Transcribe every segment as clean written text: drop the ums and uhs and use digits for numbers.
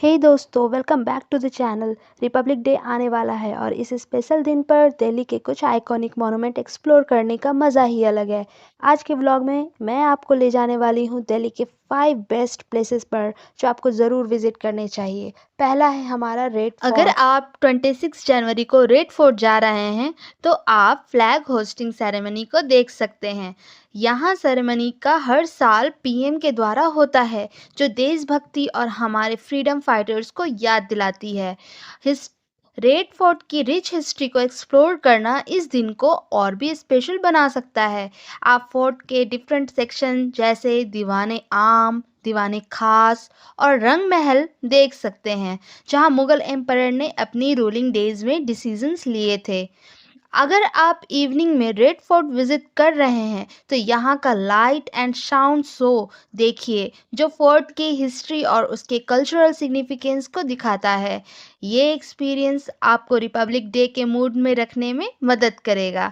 हे दोस्तों, welcome back to the channel. Republic Day आने वाला है और इस स्पेशल दिन पर दिल्ली के कुछ आइकॉनिक मॉन्यूमेंट एक्सप्लोर करने का मज़ा ही अलग है। आज के व्लॉग में मैं आपको ले जाने वाली हूँ दिल्ली के 5 बेस्ट प्लेसेस पर जो आपको ज़रूर विजिट करने चाहिए। पहला है हमारा रेड अगर फोर्ट। आप 26 जनवरी को रेड फोर्ट जा रहे हैं तो आप फ्लैग होस्टिंग सेरेमनी को देख सकते हैं। यहाँ सेरेमनी का हर साल पीएम के द्वारा होता है, जो देशभक्ति और हमारे फ्रीडम फाइटर्स को याद दिलाती है। हिस रेड फोर्ट की रिच हिस्ट्री को एक्सप्लोर करना इस दिन को और भी स्पेशल बना सकता है। आप फोर्ट के डिफरेंट सेक्शन जैसे दीवाने आम, दीवाने खास और रंग महल देख सकते हैं, जहां मुगल एम्पायर ने अपनी रूलिंग डेज में डिसीजंस लिए थे। अगर आप इवनिंग में रेड फोर्ट विजिट कर रहे हैं तो यहाँ का लाइट एंड साउंड शो देखिए, जो फोर्ट की हिस्ट्री और उसके कल्चरल सिग्निफिकेंस को दिखाता है। ये एक्सपीरियंस आपको रिपब्लिक डे के मूड में रखने में मदद करेगा।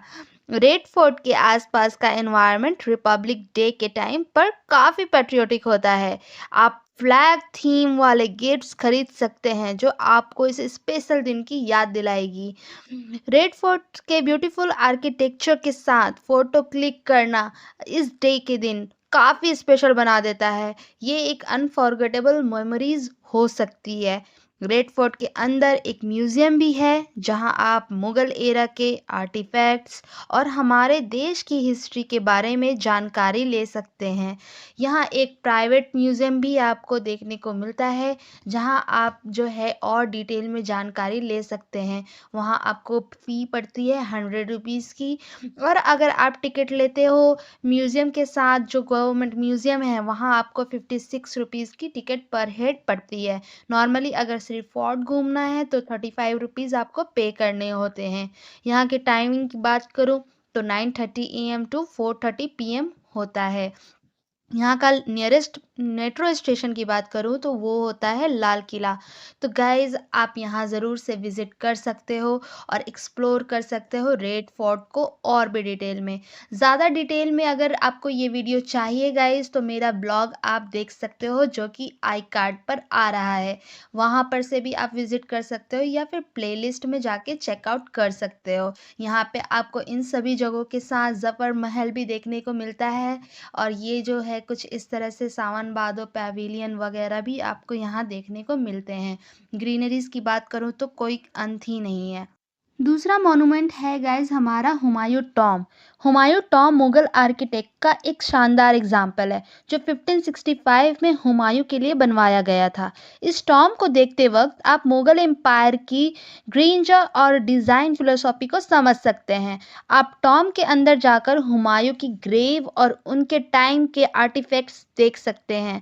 रेड फोर्ट के आसपास का एनवायरनमेंट रिपब्लिक डे के टाइम पर काफ़ी पैट्रियोटिक होता है। आप फ्लैग थीम वाले गिफ्ट्स खरीद सकते हैं, जो आपको इस स्पेशल दिन की याद दिलाएगी। रेड फोर्ट के ब्यूटीफुल आर्किटेक्चर के साथ फोटो क्लिक करना इस डे के दिन काफ़ी स्पेशल बना देता है। ये एक अनफॉरगेटेबल मेमोरीज हो सकती है। रेड फोर्ट के अंदर एक म्यूज़ियम भी है, जहां आप मुगल एरा के आर्टिफैक्ट्स और हमारे देश की हिस्ट्री के बारे में जानकारी ले सकते हैं। यहाँ एक प्राइवेट म्यूज़ियम भी आपको देखने को मिलता है, जहां आप जो है और डिटेल में जानकारी ले सकते हैं। वहाँ आपको फ़ी पड़ती है 100 रुपीज़ की। और अगर आप टिकट लेते हो म्यूज़ियम के साथ, जो गवर्नमेंट म्यूज़ियम है, वहाँ आपको 56 रुपीज़ की टिकट पर हेड पड़ती है। नॉर्मली अगर सिर्फ फोर्ट घूमना है तो 35 रुपीज़ आपको पे करने होते हैं। यहाँ के टाइमिंग की बात करूँ तो 9:30 AM टू 4:30 PM होता है। यहाँ का नियरेस्ट मेट्रो स्टेशन की बात करूँ तो वो होता है लाल किला। तो गाइज़, आप यहाँ ज़रूर से विज़िट कर सकते हो और एक्सप्लोर कर सकते हो रेड फोर्ट को और भी डिटेल में। ज़्यादा डिटेल में अगर आपको ये वीडियो चाहिए गाइज़, तो मेरा ब्लॉग आप देख सकते हो, जो कि आई कार्ड पर आ रहा है। वहाँ पर से भी आप विज़िट कर सकते हो या फिर प्लेलिस्ट में जाके चेकआउट कर सकते हो। यहाँ पे आपको इन सभी जगहों के साथ ज़फ़र महल भी देखने को मिलता है। और ये जो है कुछ इस तरह से सावन बादो पैविलियन वगैरह भी आपको यहाँ देखने को मिलते हैं। ग्रीनरीज की बात करूँ तो कोई अंत ही नहीं है। दूसरा मॉन्यूमेंट है गाइज हमारा Humayun Tom. Humayun Tom Mughal architect का एक शानदार एग्जाम्पल है, जो 1565 में हुमायूं के लिए बनवाया गया था। इस टॉम को देखते वक्त आप मुगल एम्पायर की ग्रेंजर और डिज़ाइन फिलोसॉफी को समझ सकते हैं। आप टॉम के अंदर जाकर हुमायूं की ग्रेव और उनके टाइम के आर्टिफैक्ट्स देख सकते हैं।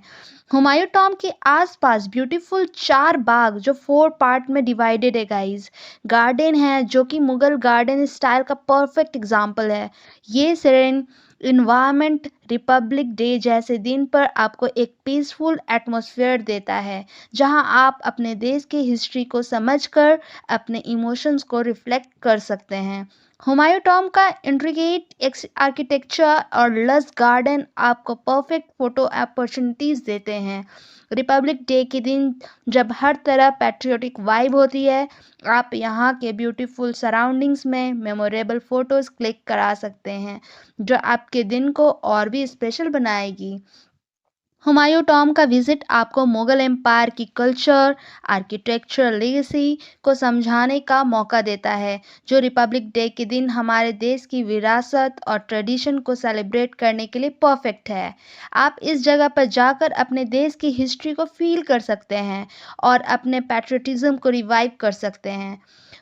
हुमायूं टॉम के आसपास ब्यूटीफुल 4 बाग, जो 4 पार्ट में डिवाइडेड है गाइज। गार्डन है, जो कि मुगल गार्डन स्टाइल का परफेक्ट एग्जाम्पल है। ये सेरेन इन्वायरमेंट रिपब्लिक डे जैसे दिन पर आपको एक पीसफुल एटमॉस्फेयर देता है, जहां आप अपने देश की हिस्ट्री को समझकर अपने इमोशंस को रिफ्लेक्ट कर सकते हैं। हुमायूं टॉम का इंट्रिकेट आर्किटेक्चर और लस गार्डन आपको परफेक्ट फोटो अपॉर्चुनिटीज देते हैं। रिपब्लिक डे के दिन जब हर तरह पैट्रियोटिक वाइब होती है, आप यहाँ के ब्यूटीफुल सराउंडिंग्स में मेमोरेबल फोटोज क्लिक करा सकते हैं, जो आपके दिन को और भी स्पेशल बनाएगी। हुमायूं टॉम का विजिट आपको मुगल एम्पायर की कल्चर, आर्किटेक्चरल लेगेसी को समझाने का मौका देता है, जो रिपब्लिक डे के दिन हमारे देश की विरासत और ट्रेडिशन को सेलिब्रेट करने के लिए परफेक्ट है। आप इस जगह पर जाकर अपने देश की हिस्ट्री को फील कर सकते हैं और अपने पैट्रियटिज्म को रिवाइव कर सकते हैं।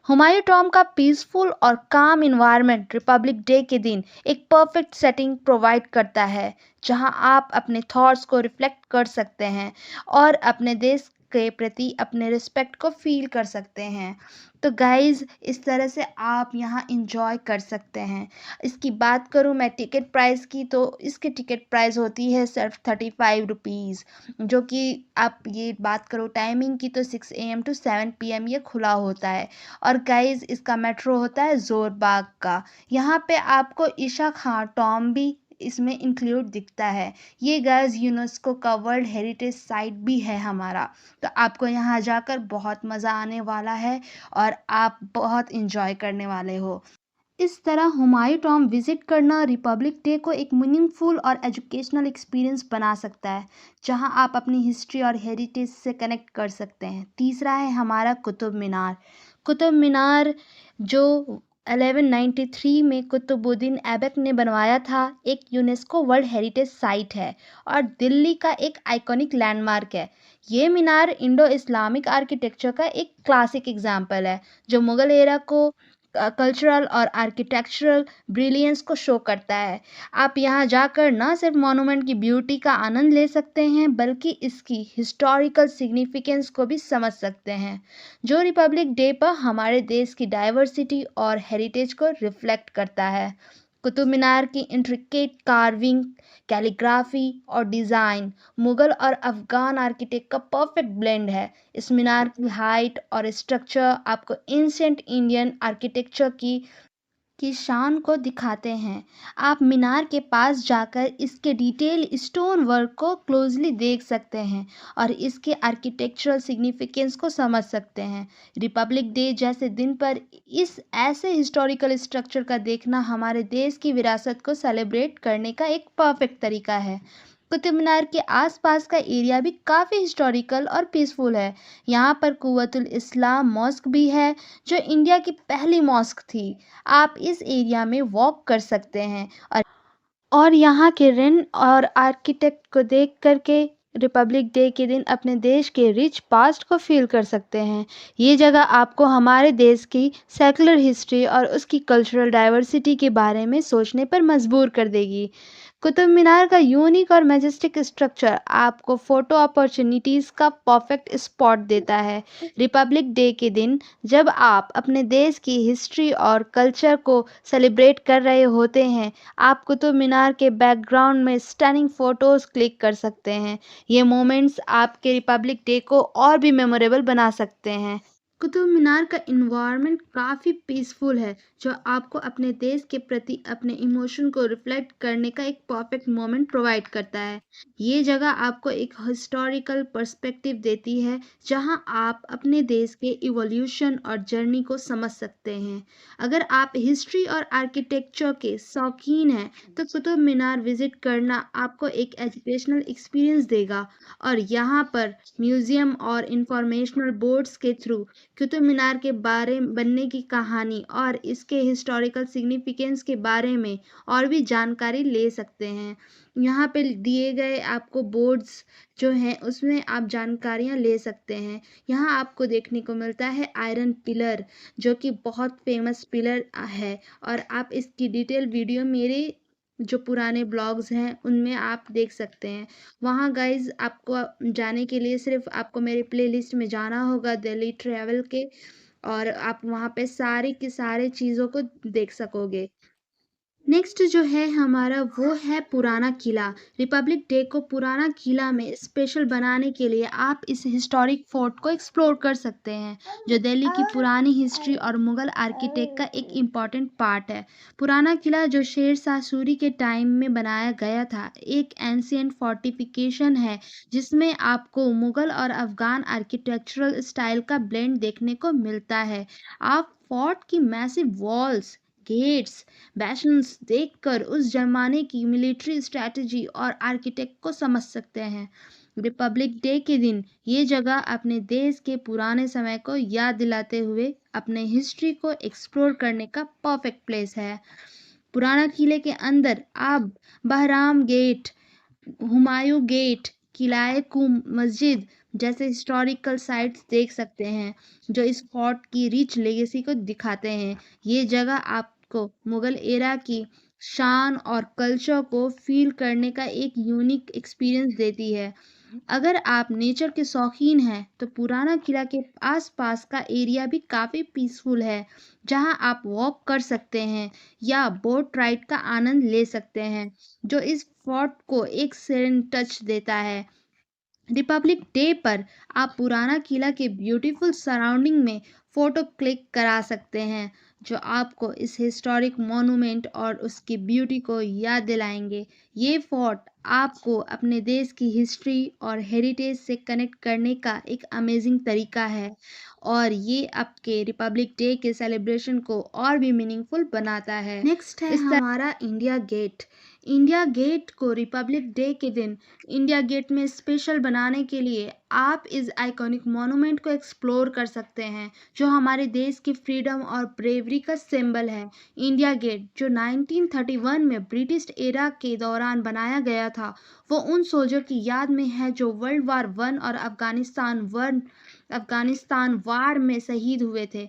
हुमायूं टॉम का पीसफुल और काम इन्वायरमेंट रिपब्लिक डे के दिन एक परफेक्ट सेटिंग प्रोवाइड करता है, जहां आप अपने थॉट्स को रिफ्लेक्ट कर सकते हैं और अपने देश के प्रति अपने रिस्पेक्ट को फील कर सकते हैं। तो गाइज, इस तरह से आप यहाँ इंजॉय कर सकते हैं। इसकी बात करूँ मैं टिकट प्राइस की, तो इसकी टिकट प्राइस होती है सिर्फ 35 रुपीज़, जो कि आप ये बात करो टाइमिंग की तो 6 AM टू 7 PM ये खुला होता है। और गाइज, इसका मेट्रो होता है जोरबाग का। यहाँ पे आपको ईशा खां टॉम भी इसमें इंक्लूड दिखता है। ये गाइस यूनेस्को का वर्ल्ड हेरिटेज साइट भी है हमारा। तो आपको यहाँ जाकर बहुत मज़ा आने वाला है और आप बहुत इंजॉय करने वाले हो। इस तरह हुमायूं टॉम्ब विजिट करना रिपब्लिक डे को एक मीनिंगफुल और एजुकेशनल एक्सपीरियंस बना सकता है, जहां आप अपनी हिस्ट्री और हेरिटेज से कनेक्ट कर सकते हैं। तीसरा है हमारा कुतुब मीनार। कुतुब मीनार जो 1193 में कुतुबुद्दीन ऐबक ने बनवाया था, एक यूनेस्को वर्ल्ड हेरिटेज साइट है और दिल्ली का एक आइकॉनिक लैंडमार्क है। ये मीनार इंडो इस्लामिक आर्किटेक्चर का एक क्लासिक एग्जाम्पल है, जो मुगल एरा को कल्चरल और आर्किटेक्चरल ब्रिलियंस को शो करता है। आप यहाँ जाकर ना सिर्फ मॉन्यूमेंट की ब्यूटी का आनंद ले सकते हैं, बल्कि इसकी हिस्टोरिकल सिग्निफिकेंस को भी समझ सकते हैं, जो रिपब्लिक डे पर हमारे देश की डाइवर्सिटी और हेरिटेज को रिफ्लेक्ट करता है। कुतुब मीनार की इंट्रिकेट कार्विंग, कैलीग्राफी और डिज़ाइन मुगल और अफ़गान आर्किटेक्ट का परफेक्ट ब्लेंड है। इस मीनार की हाइट और स्ट्रक्चर आपको एंशिएंट इंडियन आर्किटेक्चर की शान को दिखाते हैं। आप मीनार के पास जाकर इसके डिटेल स्टोन वर्क को क्लोजली देख सकते हैं और इसके आर्किटेक्चरल सिग्निफिकेंस को समझ सकते हैं। रिपब्लिक डे जैसे दिन पर इस ऐसे हिस्टोरिकल स्ट्रक्चर का देखना हमारे देश की विरासत को सेलिब्रेट करने का एक परफेक्ट तरीका है। कुतुब मीनार के आसपास का एरिया भी काफ़ी हिस्टोरिकल और पीसफुल है। यहाँ पर कुव्वतुल इस्लाम मॉस्क भी है, जो इंडिया की पहली मॉस्क थी। आप इस एरिया में वॉक कर सकते हैं और यहाँ के रिन और आर्किटेक्ट को देख करके रिपब्लिक डे के दिन अपने देश के रिच पास्ट को फील कर सकते हैं। ये जगह आपको हमारे देश की सेकुलर हिस्ट्री और उसकी कल्चरल डाइवर्सिटी के बारे में सोचने पर मजबूर कर देगी। कुतुब मीनार का यूनिक और मैजेस्टिक स्ट्रक्चर आपको फ़ोटो अपॉर्चुनिटीज़ का परफेक्ट स्पॉट देता है। रिपब्लिक डे के दिन जब आप अपने देश की हिस्ट्री और कल्चर को सेलिब्रेट कर रहे होते हैं, आप कुतुब मीनार के बैकग्राउंड में स्टनिंग फ़ोटोज़ क्लिक कर सकते हैं। ये मोमेंट्स आपके रिपब्लिक डे को और भी मेमोरेबल बना सकते हैं। कुतुब मीनार का इन्वायरमेंट काफ़ी पीसफुल है, जो आपको अपने देश के प्रति अपने इमोशन को रिफ्लेक्ट करने का एक परफेक्ट मोमेंट प्रोवाइड करता है। ये जगह आपको एक हिस्टोरिकल पर्सपेक्टिव देती है, जहां आप अपने देश के इवोल्यूशन और जर्नी को समझ सकते हैं। अगर आप हिस्ट्री और आर्किटेक्चर के शौकीन हैं, तो कुतुब मीनार विजिट करना आपको एक एजुकेशनल एक्सपीरियंस देगा और यहाँ पर म्यूज़ियम और इंफॉर्मेशनल बोर्ड्स के थ्रू कुतुब मीनार के बारे बनने की कहानी और इसके हिस्टोरिकल सिग्निफिकेंस के बारे में और भी जानकारी ले सकते हैं। यहाँ पे दिए गए आपको बोर्ड्स जो हैं उसमें आप जानकारियाँ ले सकते हैं। यहाँ आपको देखने को मिलता है आयरन पिलर, जो कि बहुत फेमस पिलर है और आप इसकी डिटेल वीडियो मेरे जो पुराने ब्लॉग्स हैं उनमें आप देख सकते हैं। वहाँ गाइज़ आपको जाने के लिए सिर्फ़ आपको मेरे प्लेलिस्ट में जाना होगा दिल्ली ट्रैवल के, और आप वहाँ पे सारी की सारी चीज़ों को देख सकोगे। नेक्स्ट जो है हमारा वो है पुराना किला। रिपब्लिक डे को पुराना किला में स्पेशल बनाने के लिए आप इस हिस्टोरिक फोर्ट को एक्सप्लोर कर सकते हैं, जो दिल्ली की पुरानी हिस्ट्री और मुगल आर्किटेक्ट का एक इम्पॉर्टेंट पार्ट है। पुराना किला जो शेर शाह सूरी के टाइम में बनाया गया था, एक एंशियंट फोर्टिफिकेशन है जिसमें आपको मुगल और अफगान आर्किटेक्चरल स्टाइल का ब्लेंड देखने को मिलता है। आप फोर्ट की मैसिव वॉल्स, गेट्स, बैशंस देखकर उस जमाने की मिलिट्री स्ट्रेटजी और आर्किटेक्ट को समझ सकते हैं। रिपब्लिक डे के दिन ये जगह अपने देश के पुराने समय को याद दिलाते हुए अपने हिस्ट्री को एक्सप्लोर करने का परफेक्ट प्लेस है। पुराना किले के अंदर आप बहराम गेट, हुमायूं गेट, किलाए कुम मस्जिद जैसे हिस्टोरिकल साइट्स देख सकते हैं, जो इस फोर्ट की रिच लेगेसी को दिखाते हैं। ये जगह आपको मुगल एरा की शान और कल्चर को फील करने का एक यूनिक एक्सपीरियंस देती है। अगर आप नेचर के शौकीन हैं, तो पुराना किला के आसपास का एरिया भी काफ़ी पीसफुल है, जहां आप वॉक कर सकते हैं या बोट राइड का आनंद ले सकते हैं, जो इस फोर्ट को एक सेरेन टच देता है। रिपब्लिक डे पर आप पुराना किला के ब्यूटीफुल सराउंडिंग में फ़ोटो क्लिक करा सकते हैं, जो आपको इस हिस्टोरिक मॉन्यूमेंट और उसकी ब्यूटी को याद दिलाएंगे। ये फोर्ट आपको अपने देश की हिस्ट्री और हेरिटेज से कनेक्ट करने का एक अमेजिंग तरीका है और ये आपके रिपब्लिक डे के सेलिब्रेशन को और भी मीनिंगफुल बनाता है। नेक्स्ट है हमारा इंडिया गेट। इंडिया गेट को रिपब्लिक डे के दिन इंडिया गेट में स्पेशल बनाने के लिए आप इस आइकॉनिक मॉन्यूमेंट को एक्सप्लोर कर सकते हैं, जो हमारे देश की फ्रीडम और ब्रेवरी का सिंबल है। इंडिया गेट जो 1931 में ब्रिटिश एरा के दौरान बनाया गया था, वो उन सोल्जर की याद में है जो वर्ल्ड वार वन और अफगानिस्तान वार में शहीद हुए थे।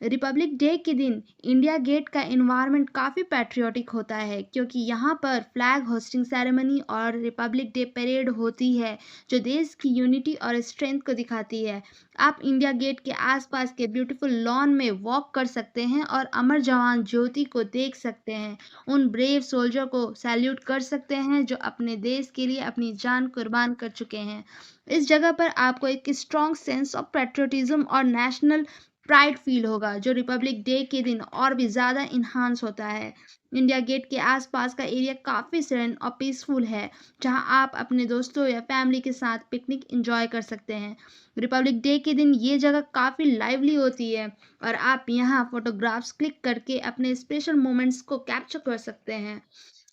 रिपब्लिक डे के दिन इंडिया गेट का इन्वायरमेंट काफ़ी पैट्रियोटिक होता है, क्योंकि यहाँ पर फ्लैग होस्टिंग सेरेमनी और रिपब्लिक डे परेड होती है, जो देश की यूनिटी और स्ट्रेंथ को दिखाती है। आप इंडिया गेट के आसपास के ब्यूटीफुल लॉन में वॉक कर सकते हैं और अमर जवान ज्योति को देख सकते हैं। उन ब्रेव सोल्जर को सैल्यूट कर सकते हैं जो अपने देश के लिए अपनी जान कुर्बान कर चुके हैं। इस जगह पर आपको एक स्ट्रॉन्ग सेंस ऑफ पेट्रियोटिज्म और नेशनल प्राइड फील होगा, जो रिपब्लिक डे के दिन और भी ज़्यादा इन्हांस होता है। इंडिया गेट के आसपास का एरिया काफ़ी serene और पीसफुल है, जहां आप अपने दोस्तों या फैमिली के साथ पिकनिक एंजॉय कर सकते हैं। रिपब्लिक डे के दिन ये जगह काफ़ी लाइवली होती है और आप यहाँ फोटोग्राफ्स क्लिक करके अपने स्पेशल मोमेंट्स को कैप्चर कर सकते हैं।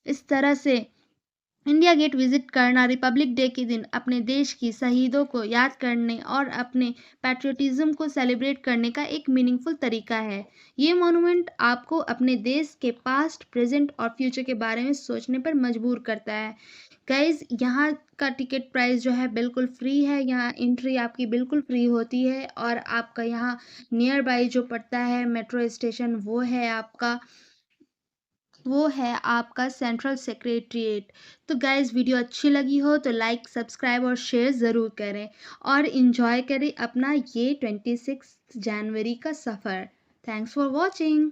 इस तरह से इंडिया गेट विजिट करना रिपब्लिक डे के दिन अपने देश की शहीदों को याद करने और अपने पैट्रियटिज्म को सेलिब्रेट करने का एक मीनिंगफुल तरीका है। ये मॉन्यूमेंट आपको अपने देश के पास्ट, प्रेजेंट और फ्यूचर के बारे में सोचने पर मजबूर करता है। गाइज, यहाँ का टिकट प्राइस जो है बिल्कुल फ्री है। यहाँ एंट्री आपकी बिल्कुल फ्री होती है और आपका यहाँ नियर बाई जो पड़ता है मेट्रो स्टेशन, वो है आपका सेंट्रल सेक्रेटरिएट। तो गाइज, वीडियो अच्छी लगी हो तो लाइक, सब्सक्राइब और शेयर ज़रूर करें और इन्जॉय करें अपना ये 26 जनवरी का सफ़र। Thanks for watching.